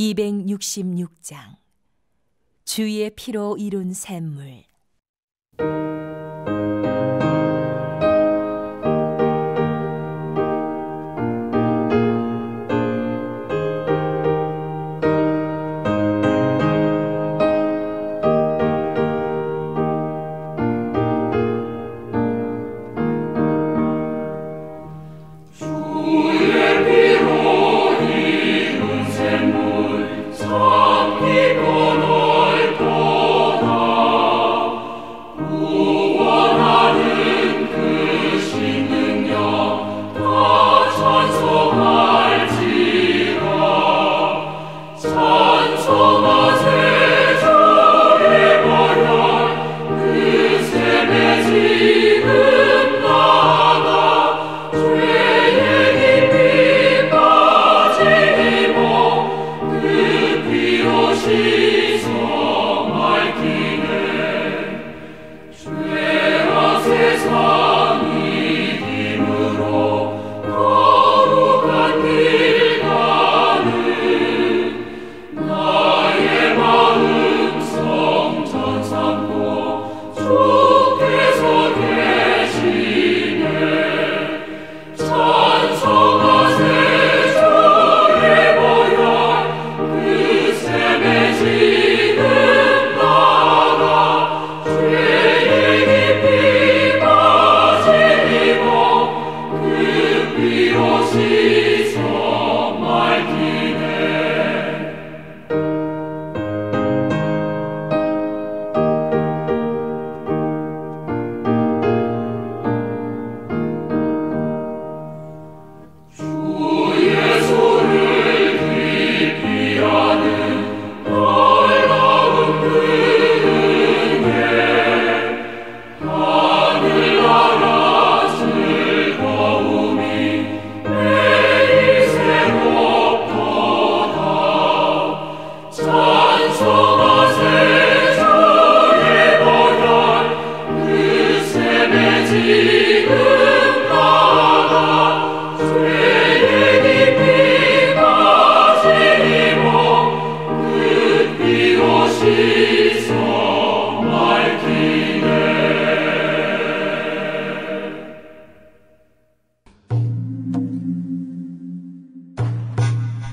266장 주의 피로 이룬 샘물.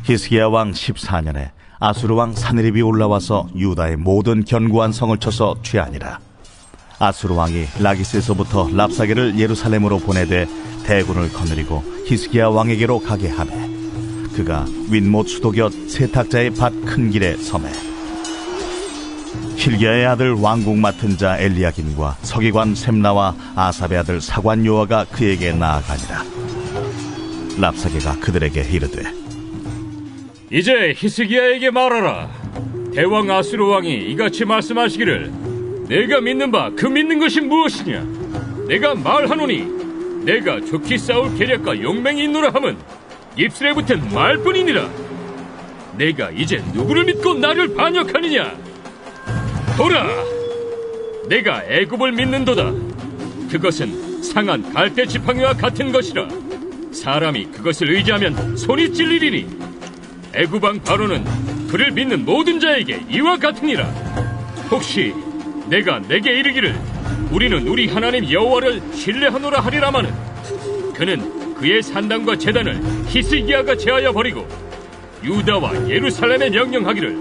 히스기야 왕 14년에 아수르 왕 사느립이 올라와서 유다의 모든 견고한 성을 쳐서 취하니라. 아수르 왕이 라기스에서부터 랍사게를 예루살렘으로 보내되 대군을 거느리고 히스기야 왕에게로 가게 하매 그가 윗못 수도곁 세탁자의 밭 큰 길에 서매 hil기야의 아들 왕궁 맡은 자 엘리야김과 서기관 셈나와 아삽의 아들 사관 요아가 그에게 나아가니라. 랍사게가 그들에게 이르되 이제 히스기야에게 말하라. 대왕 아수르 왕이 이같이 말씀하시기를 내가 믿는 바 그 믿는 것이 무엇이냐. 내가 말하노니 내가 좋게 싸울 계략과 용맹이 있노라 함은 입술에 붙은 말뿐이니라. 내가 이제 누구를 믿고 나를 반역하느냐. 보라, 내가 애굽을 믿는도다. 그것은 상한 갈대 지팡이와 같은 것이라. 사람이 그것을 의지하면 손이 찔리리니 애굽 왕 바로는 그를 믿는 모든 자에게 이와 같으니라. 혹시 내가 내게 이르기를 우리는 우리 하나님 여호와를 신뢰하노라 하리라마는 그는 그의 산당과 제단을 히스기야가 제하여 버리고 유다와 예루살렘에 명령하기를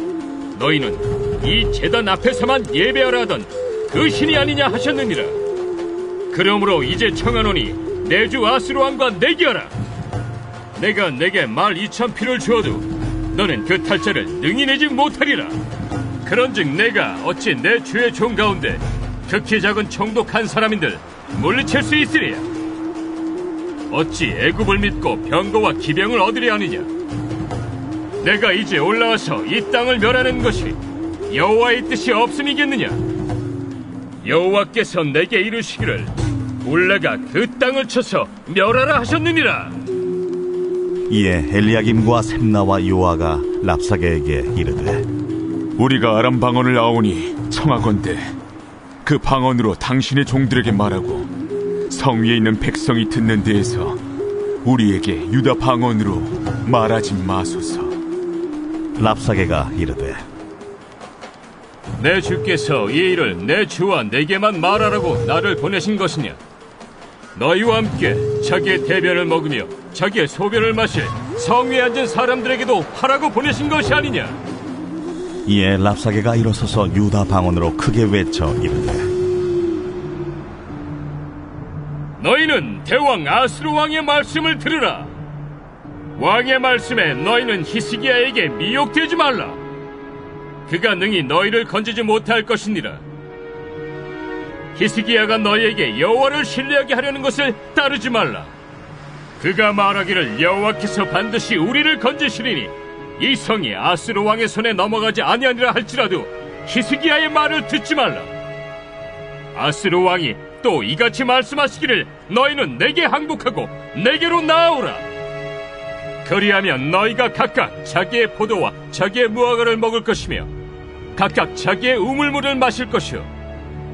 너희는 이 제단 앞에서만 예배하라 하던 그 신이 아니냐 하셨느니라. 그러므로 이제 청하노니 내 주 아수르 왕과 내기하라. 내가 내게 말 2,000필을 주어도 너는 그 탈자를 능히 내지 못하리라. 그런즉 내가 어찌 내 주의 종 가운데 극히 작은 총독한 사람인들 물리칠 수 있으랴. 어찌 애굽을 믿고 병거와 기병을 얻으려 하느냐. 내가 이제 올라와서 이 땅을 멸하는 것이 여호와의 뜻이 없음이겠느냐. 여호와께서 내게 이르시기를 올라가 그 땅을 쳐서 멸하라 하셨느니라. 이에 엘리야김과 셈나와 요아가 랍사게에게 이르되 우리가 아람 방언을 아오니 청하건대 그 방언으로 당신의 종들에게 말하고 성 위에 있는 백성이 듣는 데에서 우리에게 유다 방언으로 말하지 마소서. 랍사게가 이르되 내 주께서 이 일을 내 주와 내게만 말하라고 나를 보내신 것이냐? 너희와 함께 자기의 대변을 먹으며 자기의 소변을 마실 성 위에 앉은 사람들에게도 하라고 보내신 것이 아니냐? 이에 랍사게가 일어서서 유다 방언으로 크게 외쳐 이르되 너희는 대왕 아수르 왕의 말씀을 들으라. 왕의 말씀에 너희는 히스기야에게 미혹되지 말라. 그가 능히 너희를 건지지 못할 것이니라. 히스기야가 너희에게 여호와를 신뢰하게 하려는 것을 따르지 말라. 그가 말하기를 여호와께서 반드시 우리를 건지시리니 이 성이 아수르 왕의 손에 넘어가지 아니하니라 할지라도 히스기야의 말을 듣지 말라. 아수르 왕이 또 이같이 말씀하시기를 너희는 내게 항복하고 내게로 나아오라. 그리하면 너희가 각각 자기의 포도와 자기의 무화과를 먹을 것이며 각각 자기의 우물물을 마실 것이요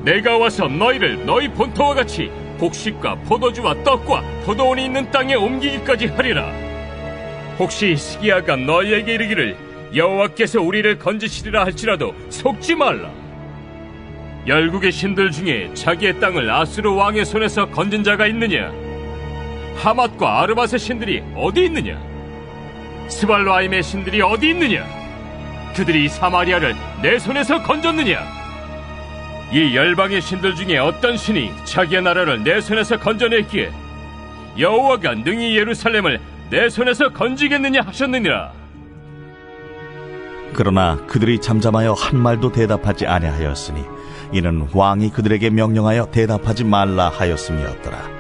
내가 와서 너희를 너희 본토와 같이 곡식과 포도주와 떡과 포도원이 있는 땅에 옮기기까지 하리라. 혹시 히스기야가 너희에게 이르기를 여호와께서 우리를 건지시리라 할지라도 속지 말라. 열국의 신들 중에 자기의 땅을 아수르 왕의 손에서 건진 자가 있느냐? 하맛과 아르밧의 신들이 어디 있느냐? 스발라임의 신들이 어디 있느냐? 그들이 사마리아를 내 손에서 건졌느냐? 이 열방의 신들 중에 어떤 신이 자기의 나라를 내 손에서 건져냈기에 여호와가 능히 예루살렘을 내 손에서 건지겠느냐 하셨느니라. 그러나 그들이 잠잠하여 한 말도 대답하지 아니하였으니 이는 왕이 그들에게 명령하여 대답하지 말라 하였음이었더라.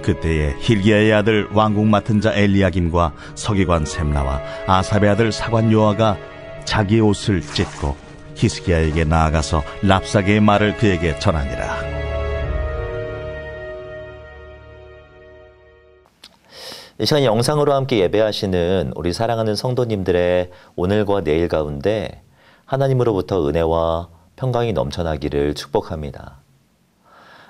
그때에 힐기야의 아들 왕궁 맡은 자 엘리야김과 서기관 셈나와 아삽의 아들 사관 요아가 자기의 옷을 찢고 히스기야에게 나아가서 랍사게의 말을 그에게 전하니라. 이 시간 영상으로 함께 예배하시는 우리 사랑하는 성도님들의 오늘과 내일 가운데 하나님으로부터 은혜와 평강이 넘쳐나기를 축복합니다.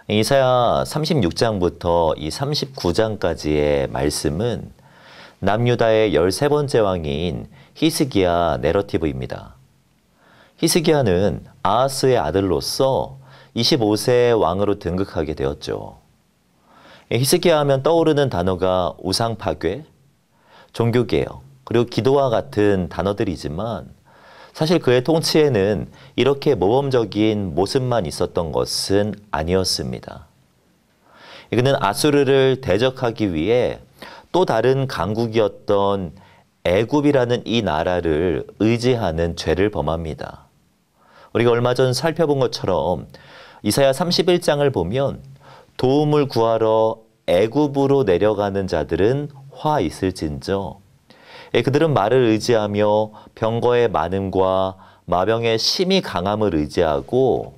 이사야 36장부터 이 39장까지의 말씀은 남유다의 13번째 왕인 히스기야 내러티브입니다. 히스기야는 아하스의 아들로서 25세 왕으로 등극하게 되었죠. 히스기야 하면 떠오르는 단어가 우상 파괴, 종교개혁, 그리고 기도와 같은 단어들이지만 사실 그의 통치에는 이렇게 모범적인 모습만 있었던 것은 아니었습니다. 그는 아수르를 대적하기 위해 또 다른 강국이었던 애굽이라는 이 나라를 의지하는 죄를 범합니다. 우리가 얼마 전 살펴본 것처럼 이사야 31장을 보면 도움을 구하러 애굽으로 내려가는 자들은 화 있을진저 그들은 말을 의지하며 병거의 많음과 마병의 심히 강함을 의지하고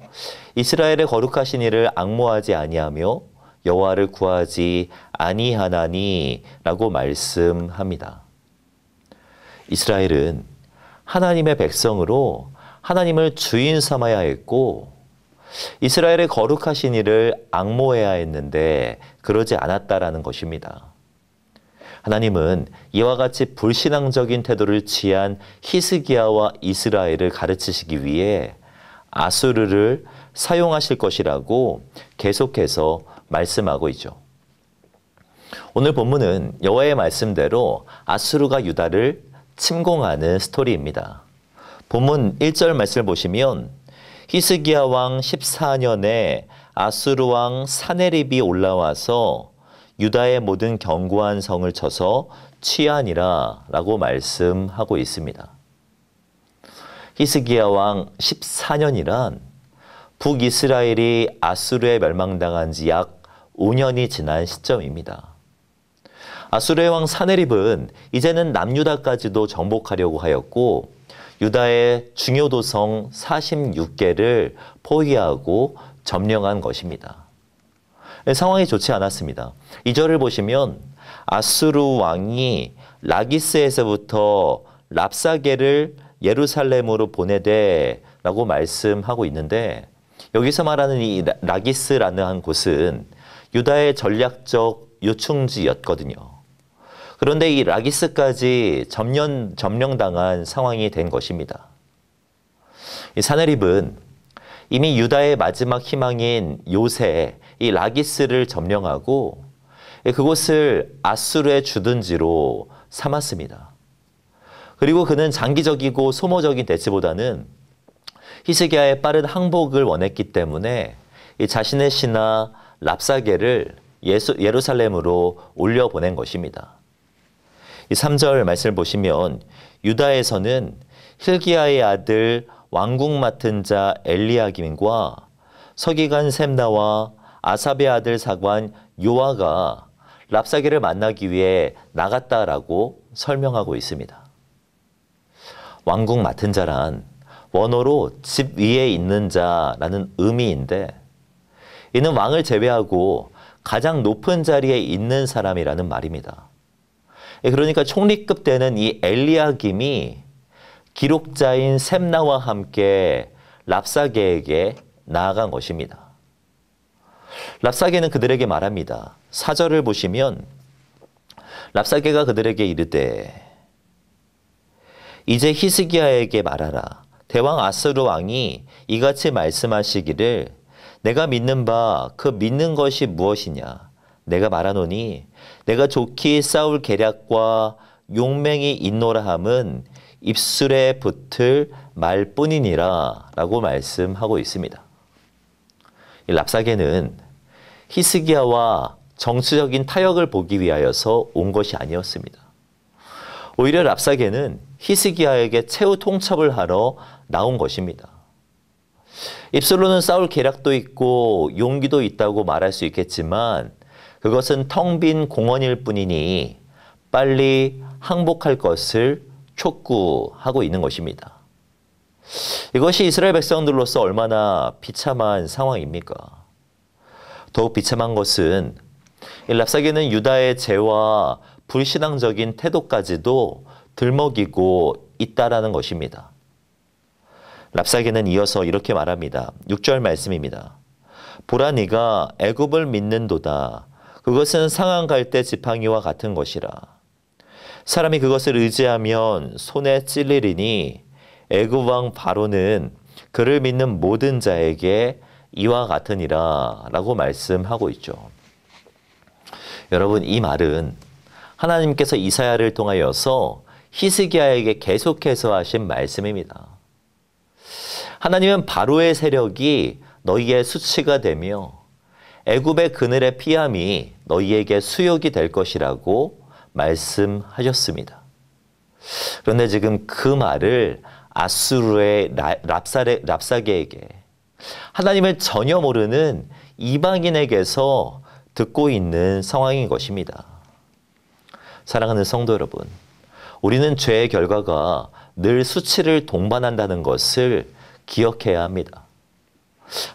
이스라엘의 거룩하신 이를 앙모하지 아니하며 여호와를 구하지 아니하나니 라고 말씀합니다. 이스라엘은 하나님의 백성으로 하나님을 주인 삼아야 했고 이스라엘의 거룩하신 이를 앙모해야 했는데 그러지 않았다라는 것입니다. 하나님은 이와 같이 불신앙적인 태도를 취한 히스기야와 이스라엘을 가르치시기 위해 아수르를 사용하실 것이라고 계속해서 말씀하고 있죠. 오늘 본문은 여호와의 말씀대로 아수르가 유다를 침공하는 스토리입니다. 본문 1절 말씀을 보시면 히스기야 왕 14년에 아수르 왕 사네립이 올라와서 유다의 모든 견고한 성을 쳐서 취하니라 라고 말씀하고 있습니다. 히스기야 왕 14년이란 북이스라엘이 아수르에 멸망당한 지 약 5년이 지난 시점입니다. 아수르의 왕 사네립은 이제는 남유다까지도 정복하려고 하였고 유다의 중요 도성 46개를 포위하고 점령한 것입니다. 상황이 좋지 않았습니다. 2절을 보시면 아수르 왕이 라기스에서부터 랍사게를 예루살렘으로 보내되 라고 말씀하고 있는데 여기서 말하는 이 라기스라는 한 곳은 유다의 전략적 요충지였거든요. 그런데 이 라기스까지 점령당한 상황이 된 것입니다. 이 사네립은 이미 유다의 마지막 희망인 요새 이 라기스를 점령하고 그곳을 아수르의 주둔지로 삼았습니다. 그리고 그는 장기적이고 소모적인 대치보다는 히스기야의 빠른 항복을 원했기 때문에 이 자신의 신하 랍사게를 예루살렘으로 올려보낸 것입니다. 이 3절 말씀을 보시면 유다에서는 hil기야의 아들 왕궁 맡은 자 엘리야김과 서기관 셈나와 아삽의 아들 사관 요아가 랍사게를 만나기 위해 나갔다라고 설명하고 있습니다. 왕궁 맡은 자란 원어로 집 위에 있는 자라는 의미인데 이는 왕을 제외하고 가장 높은 자리에 있는 사람이라는 말입니다. 그러니까 총리급 되는 이 엘리야김이 기록자인 셈나와 함께 랍사게에게 나아간 것입니다. 랍사게는 그들에게 말합니다. 4절을 보시면 랍사게가 그들에게 이르되 이제 히스기야에게 말하라. 대왕 아수르 왕이 이같이 말씀하시기를 내가 믿는 바 그 믿는 것이 무엇이냐. 내가 말하노니 내가 좋게 싸울 계략과 용맹이 있노라 함은 입술에 붙을 말뿐이니라 라고 말씀하고 있습니다. 이 랍사게는 히스기야와 정치적인 타협을 보기 위하여서 온 것이 아니었습니다. 오히려 랍사게는 히스기야에게 최후 통첩을 하러 나온 것입니다. 입술로는 싸울 계략도 있고 용기도 있다고 말할 수 있겠지만 그것은 텅 빈 공언일 뿐이니 빨리 항복할 것을 촉구하고 있는 것입니다. 이것이 이스라엘 백성들로서 얼마나 비참한 상황입니까? 더욱 비참한 것은 랍사게는 유다의 죄와 불신앙적인 태도까지도 들먹이고 있다라는 것입니다. 랍사게는 이어서 이렇게 말합니다. 6절 말씀입니다. 보라 네가 애굽을 믿는도다. 그것은 상한 갈대 지팡이와 같은 것이라. 사람이 그것을 의지하면 손에 찔리리니 애굽 왕 바로는 그를 믿는 모든 자에게 이와 같으니라 라고 말씀하고 있죠. 여러분, 이 말은 하나님께서 이사야를 통하여서 히스기야에게 계속해서 하신 말씀입니다. 하나님은 바로의 세력이 너희의 수치가 되며 애굽의 그늘의 피함이 너희에게 수욕이 될 것이라고 말씀하셨습니다. 그런데 지금 그 말을 아수르의 랍사게에게 하나님을 전혀 모르는 이방인에게서 듣고 있는 상황인 것입니다. 사랑하는 성도 여러분, 우리는 죄의 결과가 늘 수치를 동반한다는 것을 기억해야 합니다.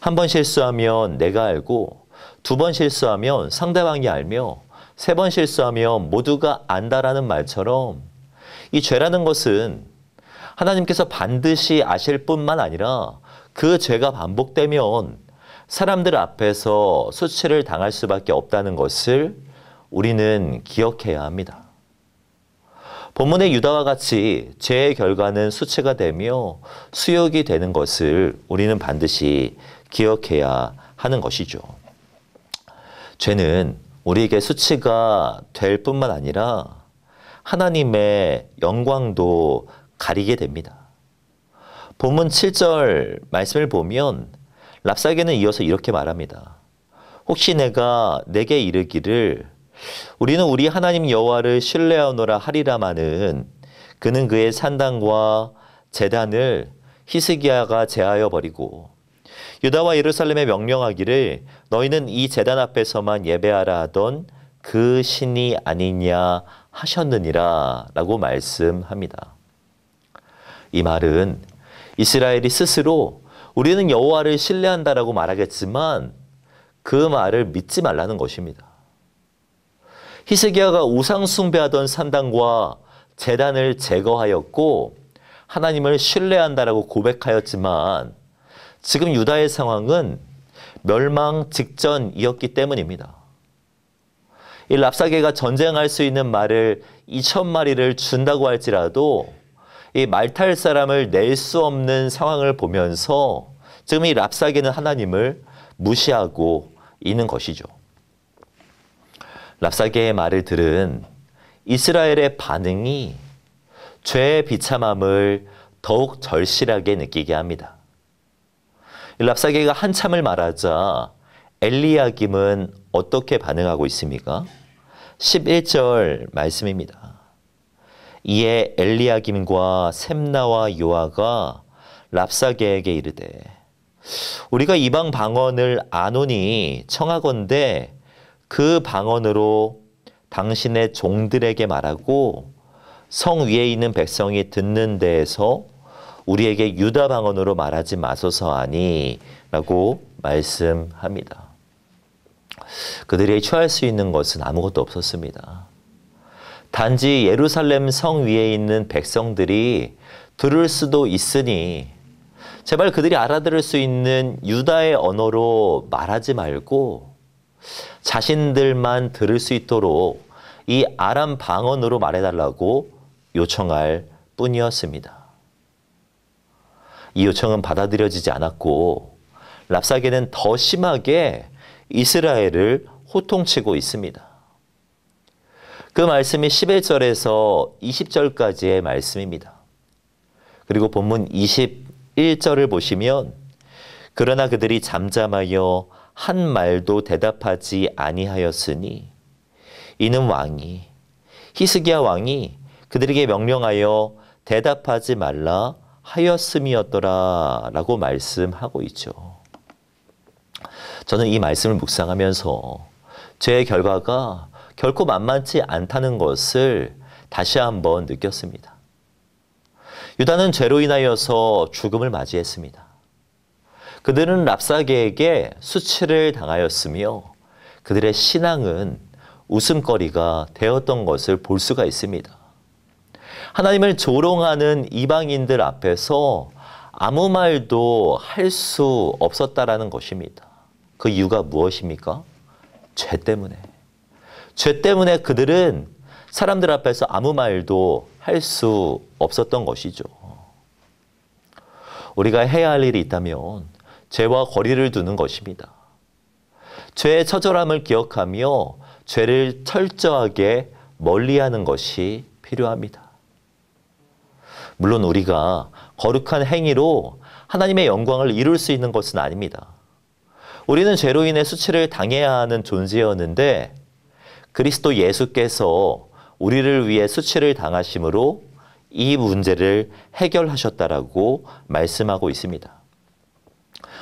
한 번 실수하면 내가 알고, 두 번 실수하면 상대방이 알며, 세 번 실수하면 모두가 안다라는 말처럼 이 죄라는 것은 하나님께서 반드시 아실 뿐만 아니라 그 죄가 반복되면 사람들 앞에서 수치를 당할 수밖에 없다는 것을 우리는 기억해야 합니다. 본문의 유다와 같이 죄의 결과는 수치가 되며 수욕이 되는 것을 우리는 반드시 기억해야 하는 것이죠. 죄는 우리에게 수치가 될 뿐만 아니라 하나님의 영광도 가리게 됩니다. 본문 7절 말씀을 보면 랍사게는 이어서 이렇게 말합니다. 혹시 내가 내게 이르기를 우리는 우리 하나님 여호와를 신뢰하노라 하리라마는 그는 그의 산당과 제단을 히스기야가 제하여 버리고 유다와 예루살렘에 명령하기를 너희는 이 제단 앞에서만 예배하라 하던 그 신이 아니냐 하셨느니라 라고 말씀합니다. 이 말은 이스라엘이 스스로 우리는 여호와를 신뢰한다라고 말하겠지만 그 말을 믿지 말라는 것입니다. 히스기야가 우상 숭배하던 산당과 제단을 제거하였고 하나님을 신뢰한다라고 고백하였지만 지금 유다의 상황은 멸망 직전이었기 때문입니다. 이 랍사게가 전쟁할 수 있는 말을 2,000마리를 준다고 할지라도 이 말 탈 사람을 낼 수 없는 상황을 보면서 지금 이 랍사게는 하나님을 무시하고 있는 것이죠. 랍사게의 말을 들은 이스라엘의 반응이 죄의 비참함을 더욱 절실하게 느끼게 합니다. 랍사게가 한참을 말하자 엘리야김은 어떻게 반응하고 있습니까? 11절 말씀입니다. 이에 엘리야김과 셈나와 요아가 랍사게에게 이르되 우리가 이방 방언을 아노니 청하건대 그 방언으로 당신의 종들에게 말하고 성 위에 있는 백성이 듣는 데에서 우리에게 유다 방언으로 말하지 마소서 하니 라고 말씀합니다. 그들이 취할 수 있는 것은 아무것도 없었습니다. 단지 예루살렘 성 위에 있는 백성들이 들을 수도 있으니 제발 그들이 알아들을 수 있는 유다의 언어로 말하지 말고 자신들만 들을 수 있도록 이 아람 방언으로 말해달라고 요청할 뿐이었습니다. 이 요청은 받아들여지지 않았고 랍사게는 더 심하게 이스라엘을 호통치고 있습니다. 그 말씀이 11절에서 20절까지의 말씀입니다. 그리고 본문 21절을 보시면 그러나 그들이 잠잠하여 한 말도 대답하지 아니하였으니 이는 왕이 히스기야 왕이 그들에게 명령하여 대답하지 말라 하였음이었더라 라고 말씀하고 있죠. 저는 이 말씀을 묵상하면서 죄의 결과가 결코 만만치 않다는 것을 다시 한번 느꼈습니다. 유다는 죄로 인하여서 죽음을 맞이했습니다. 그들은 랍사게에게 수치를 당하였으며 그들의 신앙은 웃음거리가 되었던 것을 볼 수가 있습니다. 하나님을 조롱하는 이방인들 앞에서 아무 말도 할 수 없었다라는 것입니다. 그 이유가 무엇입니까? 죄 때문에. 죄 때문에 그들은 사람들 앞에서 아무 말도 할 수 없었던 것이죠. 우리가 해야 할 일이 있다면 죄와 거리를 두는 것입니다. 죄의 처절함을 기억하며 죄를 철저하게 멀리하는 것이 필요합니다. 물론 우리가 거룩한 행위로 하나님의 영광을 이룰 수 있는 것은 아닙니다. 우리는 죄로 인해 수치를 당해야 하는 존재였는데 그리스도 예수께서 우리를 위해 수치를 당하심으로 이 문제를 해결하셨다라고 말씀하고 있습니다.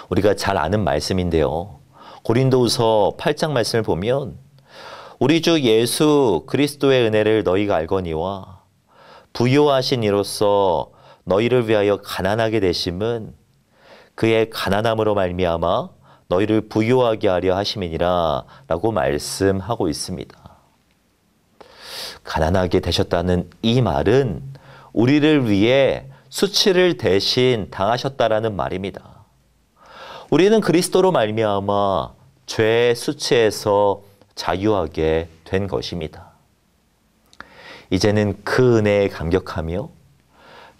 우리가 잘 아는 말씀인데요. 고린도후서 8장 말씀을 보면 우리 주 예수 그리스도의 은혜를 너희가 알거니와 부요하신 이로써 너희를 위하여 가난하게 되심은 그의 가난함으로 말미암아 너희를 부요하게 하려 하심이니라 라고 말씀하고 있습니다. 가난하게 되셨다는 이 말은 우리를 위해 수치를 대신 당하셨다라는 말입니다. 우리는 그리스도로 말미암아 죄의 수치에서 자유하게 된 것입니다. 이제는 그 은혜에 감격하며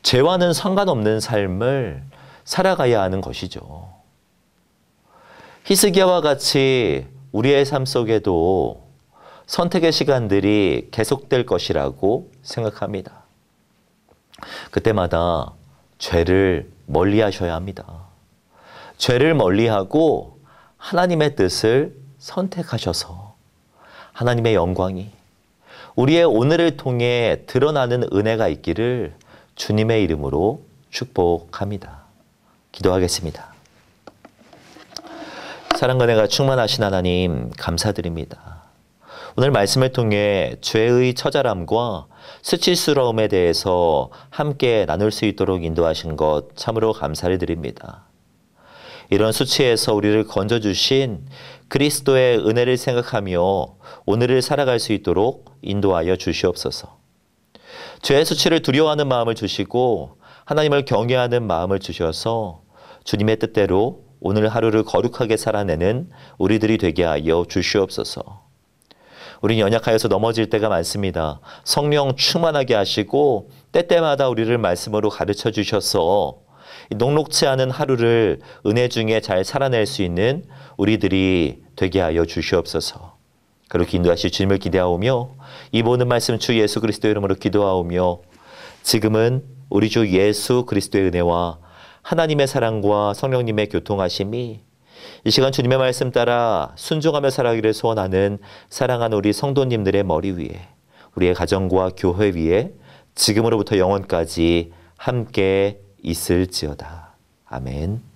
죄와는 상관없는 삶을 살아가야 하는 것이죠. 히스기야와 같이 우리의 삶 속에도 선택의 시간들이 계속될 것이라고 생각합니다. 그때마다 죄를 멀리하셔야 합니다. 죄를 멀리하고 하나님의 뜻을 선택하셔서 하나님의 영광이 우리의 오늘을 통해 드러나는 은혜가 있기를 주님의 이름으로 축복합니다. 기도하겠습니다. 사랑과 은혜가 충만하신 하나님 감사드립니다. 오늘 말씀을 통해 죄의 처절함과 수치스러움에 대해서 함께 나눌 수 있도록 인도하신 것 참으로 감사를 드립니다. 이런 수치에서 우리를 건져주신 그리스도의 은혜를 생각하며 오늘을 살아갈 수 있도록 인도하여 주시옵소서. 죄의 수치를 두려워하는 마음을 주시고 하나님을 경외하는 마음을 주셔서 주님의 뜻대로 오늘 하루를 거룩하게 살아내는 우리들이 되게 하여 주시옵소서. 우린 연약하여서 넘어질 때가 많습니다. 성령 충만하게 하시고 때때마다 우리를 말씀으로 가르쳐 주셔서 녹록치 않은 하루를 은혜 중에 잘 살아낼 수 있는 우리들이 되게 하여 주시옵소서. 그렇게 인도하실 주님을 기대하오며 이 모든 말씀 주 예수 그리스도의 이름으로 기도하오며 지금은 우리 주 예수 그리스도의 은혜와 하나님의 사랑과 성령님의 교통하심이 이 시간 주님의 말씀 따라 순종하며 살아가기를 소원하는 사랑하는 우리 성도님들의 머리 위에, 우리의 가정과 교회 위에 지금으로부터 영원까지 함께 있을지어다. 아멘.